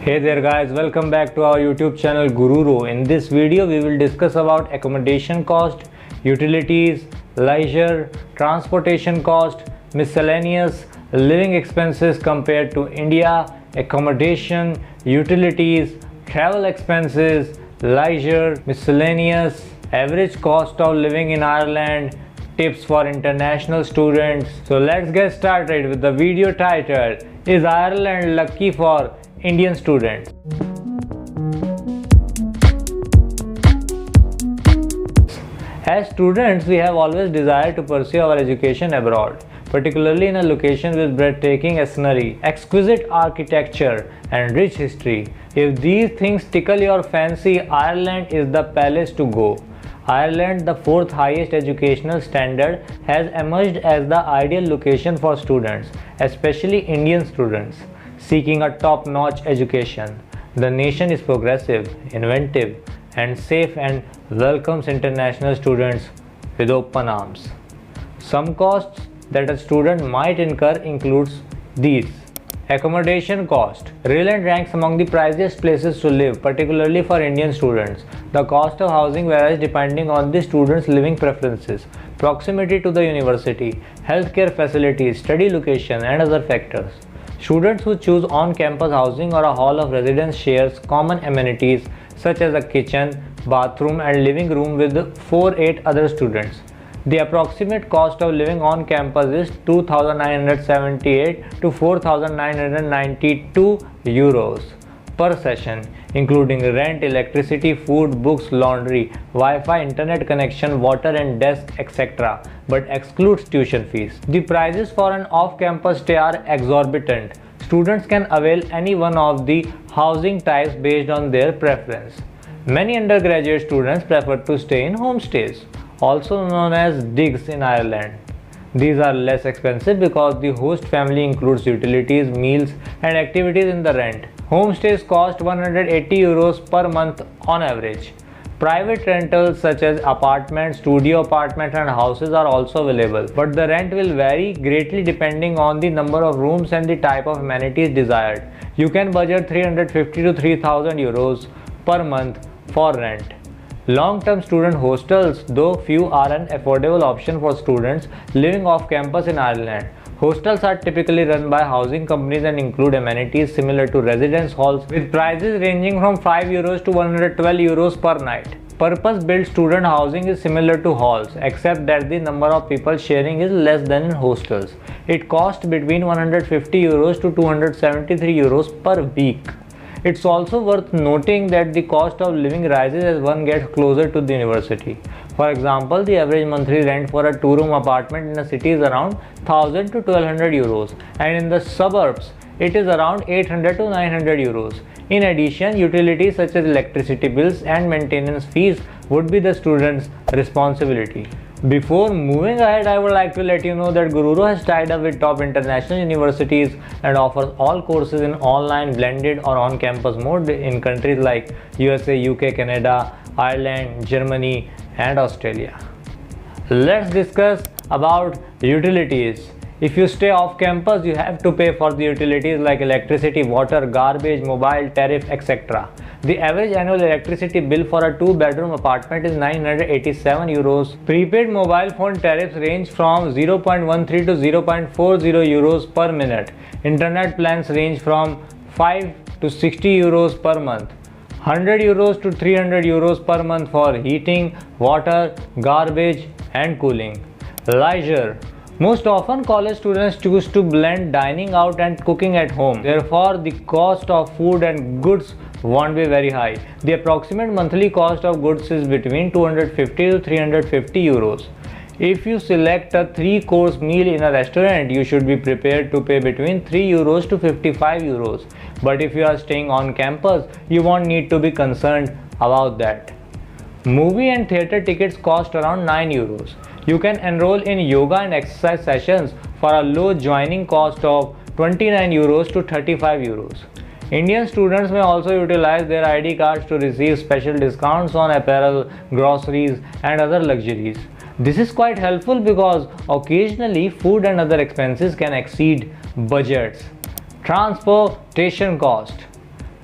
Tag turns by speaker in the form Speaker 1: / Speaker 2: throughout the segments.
Speaker 1: Hey there guys, welcome back to our YouTube channel Gururo. In this video we will discuss about accommodation cost, utilities, leisure, transportation cost, miscellaneous, living expenses compared to India, accommodation, utilities, travel expenses, leisure, miscellaneous, average cost of living in Ireland, tips for international students. So let's get started with the video titled, Is Ireland Lucky for Indian Students? As students, we have always desired to pursue our education abroad, particularly in a location with breathtaking scenery, exquisite architecture, and rich history. If these things tickle your fancy, Ireland is the place to go. Ireland, the fourth highest educational standard, has emerged as the ideal location for students, especially Indian students, seeking a top-notch education. The nation is progressive, inventive, and safe and welcomes international students with open arms. Some costs that a student might incur includes these. Accommodation cost. Ireland ranks among the priciest places to live, particularly for Indian students. The cost of housing varies depending on the student's living preferences, proximity to the university, healthcare facilities, study location, and other factors. Students who choose on-campus housing or a hall of residence shares common amenities such as a kitchen, bathroom, and living room with 4-8 other students. The approximate cost of living on campus is 2,978 to 4,992 euros per session, including rent, electricity, food, books, laundry, Wi-Fi, internet connection, water and desk, etc., but excludes tuition fees. The prices for an off-campus stay are exorbitant. Students can avail any one of the housing types based on their preference. Many undergraduate students prefer to stay in homestays, also known as digs in Ireland. These are less expensive because the host family includes utilities, meals, and activities in the rent. Homestays cost 180 euros per month on average. Private rentals such as apartments, studio apartments, and houses are also available, but the rent will vary greatly depending on the number of rooms and the type of amenities desired. You can budget 350 to 3000 euros per month for rent. Long-term student hostels, though few, are an affordable option for students living off campus in Ireland. Hostels are typically run by housing companies and include amenities similar to residence halls, with prices ranging from 5 euros to 112 euros per night. Purpose-built student housing is similar to halls, except that the number of people sharing is less than in hostels. It costs between 150 euros to 273 euros per week. It's also worth noting that the cost of living rises as one gets closer to the university. For example, the average monthly rent for a two-room apartment in a city is around 1000 to 1200 euros, and in the suburbs, it is around 800 to 900 euros. In addition, utilities such as electricity bills and maintenance fees would be the student's responsibility. Before moving ahead, I would like to let you know that Gururo has tied up with top international universities and offers all courses in online, blended or on-campus mode in countries like USA, UK, Canada, Ireland, Germany and Australia. Let's discuss about utilities. If you stay off campus, you have to pay for the utilities like electricity, water, garbage, mobile, tariff, etc. The average annual electricity bill for a two-bedroom apartment is 987 euros. Prepaid mobile phone tariffs range from 0.13 to 0.40 euros per minute. Internet plans range from 5 to 60 euros per month. 100 euros to 300 euros per month for heating, water, garbage and cooling. Leisure. Most often, college students choose to blend dining out and cooking at home. Therefore, the cost of food and goods won't be very high. The approximate monthly cost of goods is between 250 to 350 euros. If you select a 3-course meal in a restaurant, you should be prepared to pay between 3 euros to 55 euros. But if you are staying on campus, you won't need to be concerned about that. Movie and theatre tickets cost around 9 euros. You can enroll in yoga and exercise sessions for a low joining cost of 29 euros to 35 euros. Indian students may also utilize their ID cards to receive special discounts on apparel, groceries, and other luxuries. This is quite helpful because occasionally food and other expenses can exceed budgets. Transportation cost.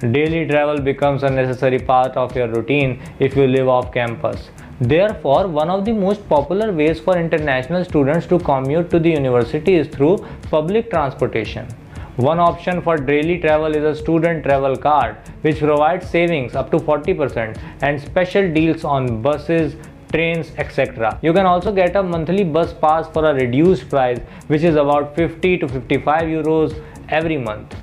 Speaker 1: Daily travel becomes a necessary part of your routine if you live off campus. Therefore, one of the most popular ways for international students to commute to the university is through public transportation. One option for daily travel is a student travel card, which provides savings up to 40% and special deals on buses, trains, etc. You can also get a monthly bus pass for a reduced price, which is about 50 to 55 euros every month.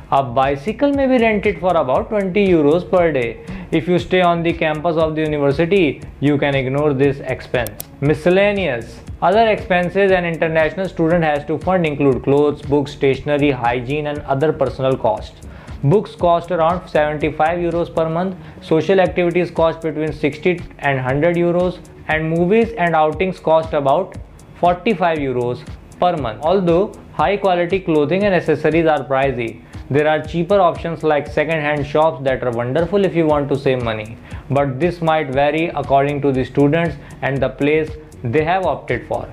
Speaker 1: A bicycle may be rented for about 20 euros per day. If you stay on the campus of the university, you can ignore this expense. Miscellaneous. Other expenses an international student has to fund include clothes, books, stationery, hygiene and other personal costs. Books cost around 75 euros per month, social activities cost between 60 and 100 euros, and movies and outings cost about 45 euros per month. Although high quality clothing and accessories are pricey, there are cheaper options like second-hand shops that are wonderful if you want to save money, but this might vary according to the students and the place they have opted for.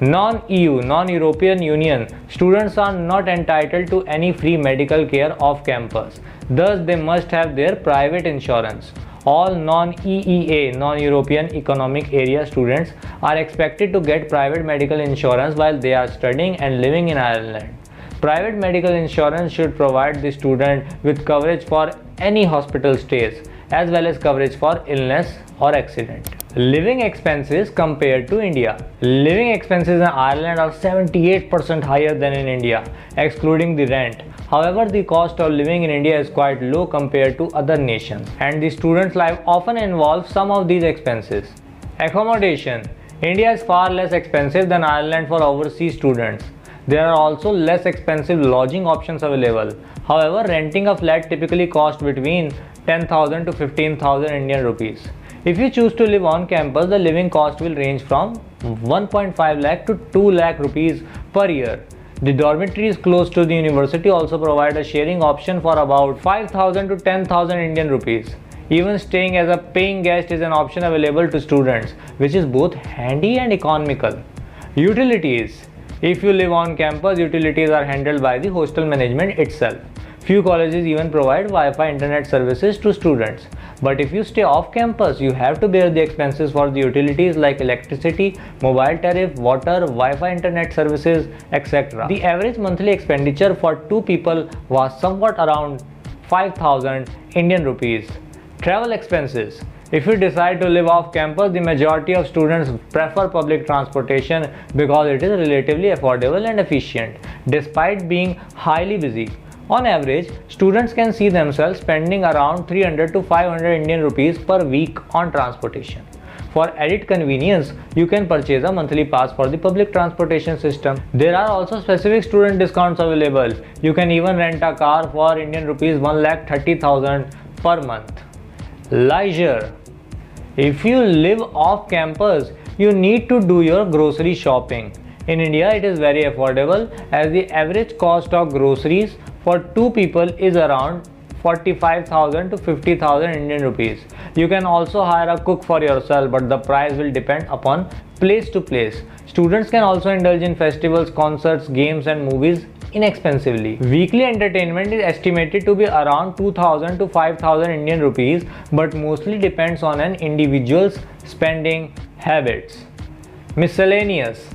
Speaker 1: Non-EU, non-European Union students are not entitled to any free medical care off campus. Thus, they must have their private insurance. All non-EEA, non-European Economic Area students are expected to get private medical insurance while they are studying and living in Ireland. Private medical insurance should provide the student with coverage for any hospital stays, as well as coverage for illness or accident. Living expenses compared to India. Living expenses in Ireland are 78% higher than in India, excluding the rent. However, the cost of living in India is quite low compared to other nations, and the student's life often involves some of these expenses. Accommodation. India is far less expensive than Ireland for overseas students. There are also less expensive lodging options available. However, renting a flat typically costs between 10,000 to 15,000 Indian rupees. If you choose to live on campus, the living cost will range from 1.5 lakh to 2 lakh rupees per year. The dormitories close to the university also provide a sharing option for about 5,000 to 10,000 Indian rupees. Even staying as a paying guest is an option available to students, which is both handy and economical. Utilities. If you live on campus, utilities are handled by the hostel management itself. Few colleges even provide Wi-Fi internet services to students. But if you stay off campus, you have to bear the expenses for the utilities like electricity, mobile tariff, water, Wi-Fi internet services, etc. The average monthly expenditure for two people was somewhat around 5,000 Indian rupees. Travel expenses. If you decide to live off campus, the majority of students prefer public transportation because it is relatively affordable and efficient, despite being highly busy. On average, students can see themselves spending around 300 to 500 Indian rupees per week on transportation. For added convenience, you can purchase a monthly pass for the public transportation system. There are also specific student discounts available. You can even rent a car for Indian rupees 1,30,000 per month. Leisure. If you live off campus, you need to do your grocery shopping. In India, it is very affordable as the average cost of groceries for two people is around 45,000 to 50,000 Indian rupees. You can also hire a cook for yourself, but the price will depend upon place to place. Students can also indulge in festivals, concerts, games and movies inexpensively. Weekly entertainment is estimated to be around 2,000 to 5,000 Indian rupees, but mostly depends on an individual's spending habits. Miscellaneous.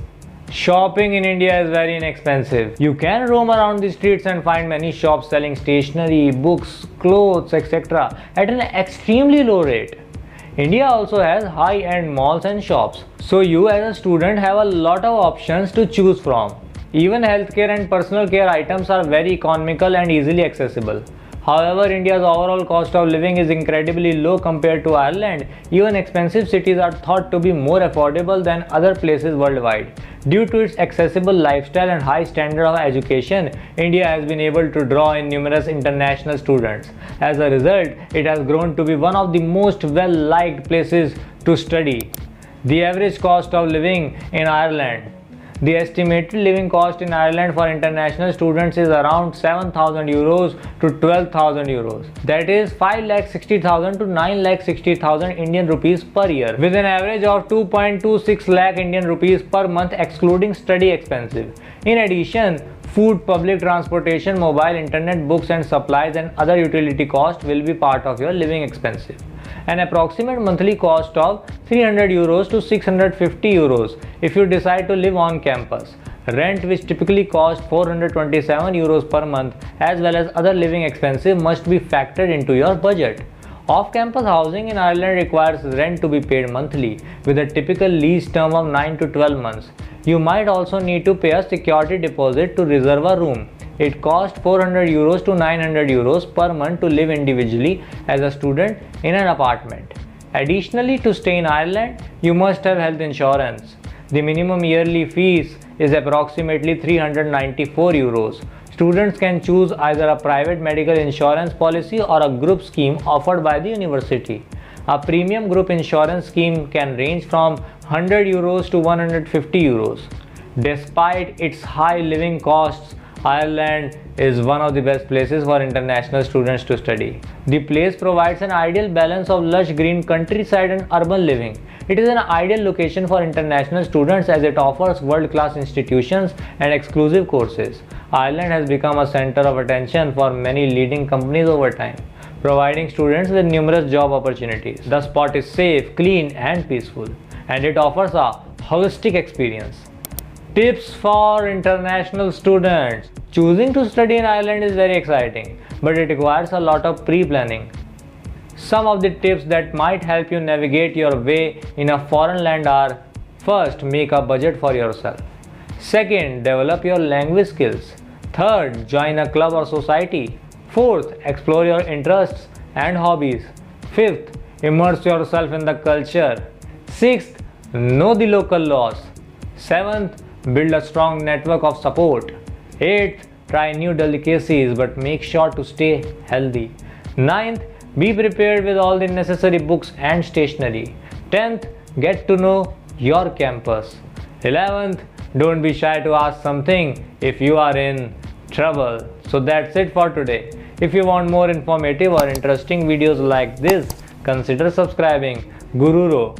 Speaker 1: Shopping in India is very inexpensive. You can roam around the streets and find many shops selling stationery, books, clothes, etc. at an extremely low rate. India also has high-end malls and shops, so you as a student have a lot of options to choose from. Even healthcare and personal care items are very economical and easily accessible. However, India's overall cost of living is incredibly low compared to Ireland. Even expensive cities are thought to be more affordable than other places worldwide. Due to its accessible lifestyle and high standard of education, India has been able to draw in numerous international students. As a result, it has grown to be one of the most well-liked places to study. The average cost of living in Ireland. The estimated living cost in Ireland for international students is around 7,000 euros to 12,000 euros. That is 5,60,000 to 9,60,000 Indian rupees per year, with an average of 2.26 lakh Indian rupees per month excluding study expenses. In addition, Food, public transportation, mobile, internet, books and supplies and other utility costs will be part of your living expenses. An approximate monthly cost of 300 euros to 650 euros if you decide to live on campus. Rent, which typically costs 427 euros per month, as well as other living expenses, must be factored into your budget. Off-campus housing in Ireland requires rent to be paid monthly, with a typical lease term of 9 to 12 months. You might also need to pay a security deposit to reserve a room. It costs 400 euros to 900 euros per month to live individually as a student in an apartment. Additionally, to stay in Ireland, you must have health insurance. The minimum yearly fees is approximately 394 euros. Students can choose either a private medical insurance policy or a group scheme offered by the university. A premium group insurance scheme can range from 100 euros to 150 euros. Despite its high living costs, Ireland is one of the best places for international students to study. The place provides an ideal balance of lush green countryside and urban living. It is an ideal location for international students as it offers world-class institutions and exclusive courses. Ireland has become a center of attention for many leading companies over time, providing students with numerous job opportunities. The spot is safe, clean and peaceful, and it offers a holistic experience. Tips for international students. Choosing to study in Ireland is very exciting, but it requires a lot of pre-planning. Some of the tips that might help you navigate your way in a foreign land are: first, make a budget for yourself. Second, develop your language skills. Third, join a club or society. Fourth, explore your interests and hobbies. Fifth, immerse yourself in the culture. Sixth, know the local laws. Seventh, build a strong network of support. Eighth, try new delicacies but make sure to stay healthy. Ninth, be prepared with all the necessary books and stationery. 10th, get to know your campus. 11th, don't be shy to ask something if you are in trouble. So that's it for today. If you want more informative or interesting videos like this, consider subscribing. Gururo.